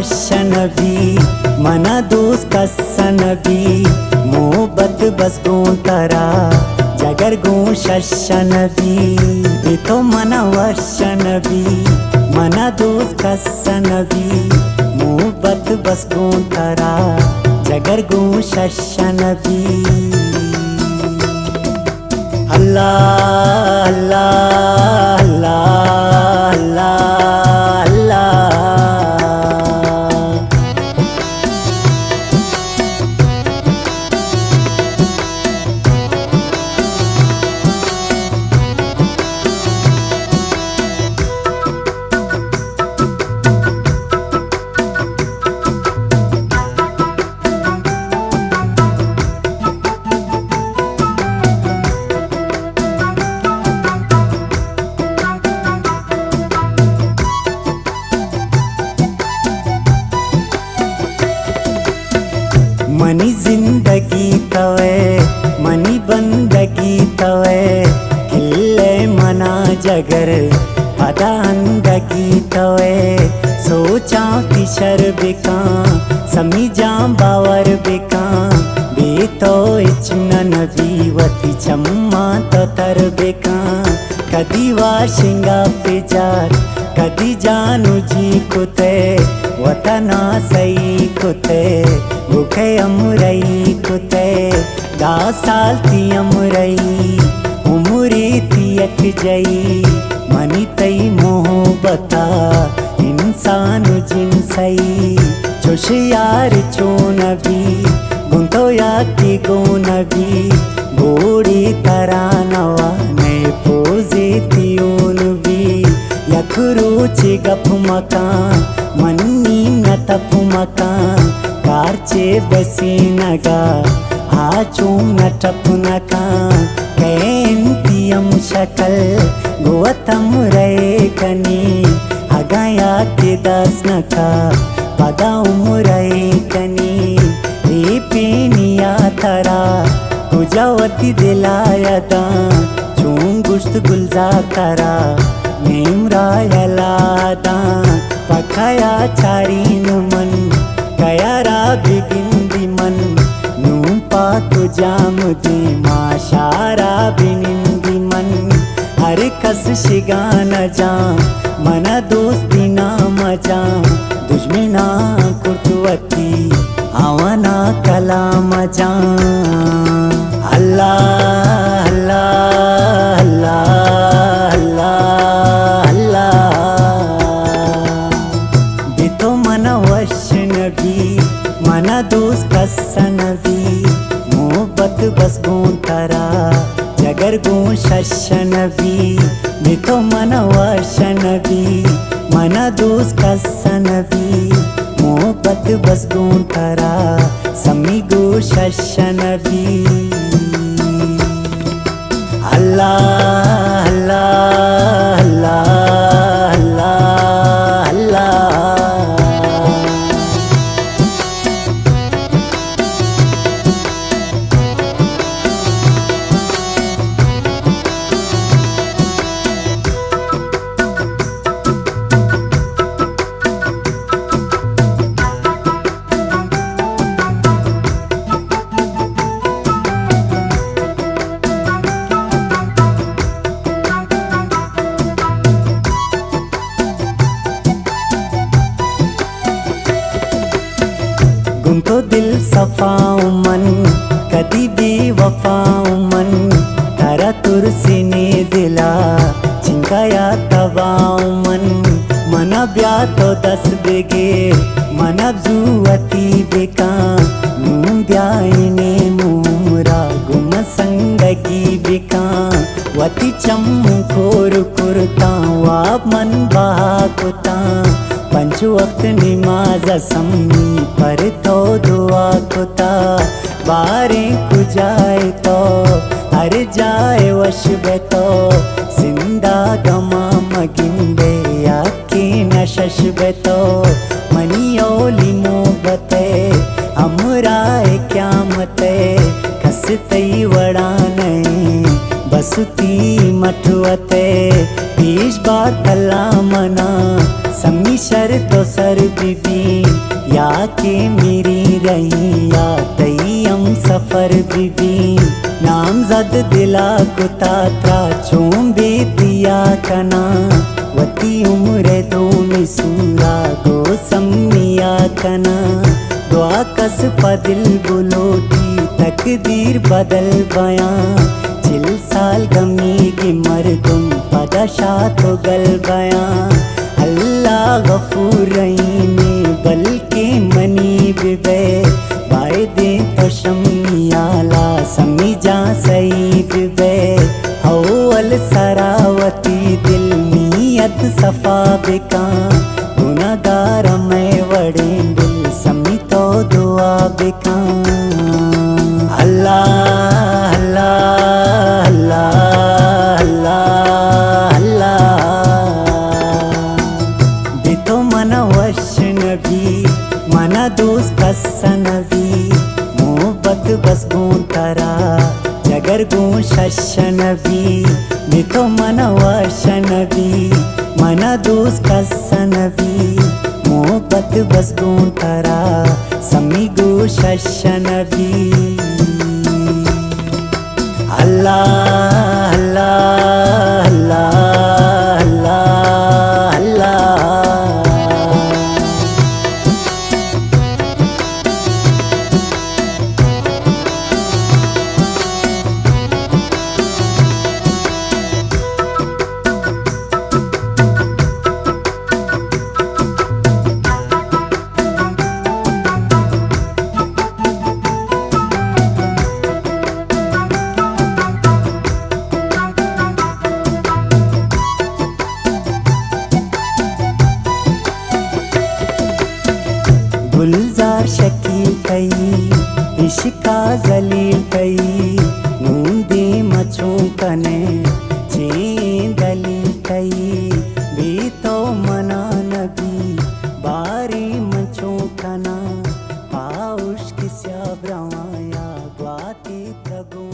वर्षनवी मन दूस कस्सनवी मोहब्बत बस गोंतरा जगर गो शशनवी तो मन वर्षनवी मन दूस कस्सनवी मोहब्बत बस गोंतरा जगर गो शशनवी अल्लाह अल्लाह अल्लाह अल्लाह मनी जिंदगी तवे मनी बंदगी तवे खिल्ले मना जगर पदा अंदगी तवे सोचा किशर बिका समी जाम बावर बिका बेतो इचनन बीवती चम्मा तो तर बिका कदी वाशिंगा पिजार कदी जानू जी कुते वतना सही कुते भूखे अमुरई कुते दा साल ती अमुरई उमुरी ती अक जई मनी तई मोहब्बता इंसान जिन सही चुश यार चो नबी गुंतो या की गो नबी बोड़ी तरानवा ने पोजे तियोन भी यखरुचि गप मकान मन्नी न तप मकान कारचे बसीनगा आचूम न टपुनका कैंतियम शकल गोतम रे कनी अगया के दासनका पदा उमुरे कनी रे पेनिया तरा कुजावती दिलायदा चूम गुश्त गुलजार तरा नेमरायलादा पखाया चारीन मन कयारा बिगिंदी मन नूपा तो जाम दी माशारा बिनिंदी मन हर कस शिगान जाम मन दोस्ती नाम जाम दुश्मना कुर्तुवती आवाना कलाम जाम अल्लाह अल्लाह अल्लाह अल्लाह अल्लाह बितो मन वशनवी मन दोस्त कस्सनवी मोहब्बत बस गोंतरा जगर गो शशनवी बितो मन वशनवी मन दोस्त कस्सनवी मोहब्बत बस गोंतरा समी गो शशनवी अल्लाह अल्लाह अल्लाह अल्लाह अल्लाह गुंतो दिल सफाऊ मन कदी भी वफाऊ मन तारा तुरसिने दिला चिंकाया तवाऊ मन मन ब्या तो दस बेगे मन जुवती बेका नूं ब्याइने मुमरा गुम संगगी बेका वती चम्मू खोर कुरता वाप मन बहा कुता पंच वक्त नमाज सम्मी पर तो दुआ कुता बारे कुजाए तो हर जाए वश बेतो जिंदा गमा मगिंदे याकी नशश बेतो मनियोली मोहब्बते अमराए क्या मते कसतई वड़ा नहीं बसुती मठुअते बीज बार तला मना सम्मी शर तो सर बीबी या के मेरी रही या तय्यम सफर बीबी नाम जद दिला कुतात्रा चोंबे दिया कना वती उम्र दो मिसूरा गो सम्मिया कना दुआ कस पदिल बुलोटी तकदीर बदल बयां चिल साल गमी की मरदुम पदशा तो गल बयां अल्लाह गफूर रहीम बल्कि मनी बिबे बाय दे तो शम्मियाला सम्मी जा सही बिबे अल सरावती दिल नीयत सफा बिका गुनागार मैं वड़े दिल सम्मी तो दुआ बिका अल्लाह अल्लाह अल्लाह अल्लाह बितो मन वश नबी मना दोस्त कसनबी मोहब्बत बस गूं तरा जगर गूं शशनबी बितो मन वश नबी मना दोस्त कसनबी मोहब्बत बस गूं तरा सम्मी गू शशनबी अल्लाह अल्लाह अल्लाह अल्लाह अल्लाह गुलजार शकील कई इश्का जलील कई नूंदे मचों कने चे दलील कई भी तो मना नबी बारी मचों कना पाउश किस्या ब्रवाया ग्वाती तगों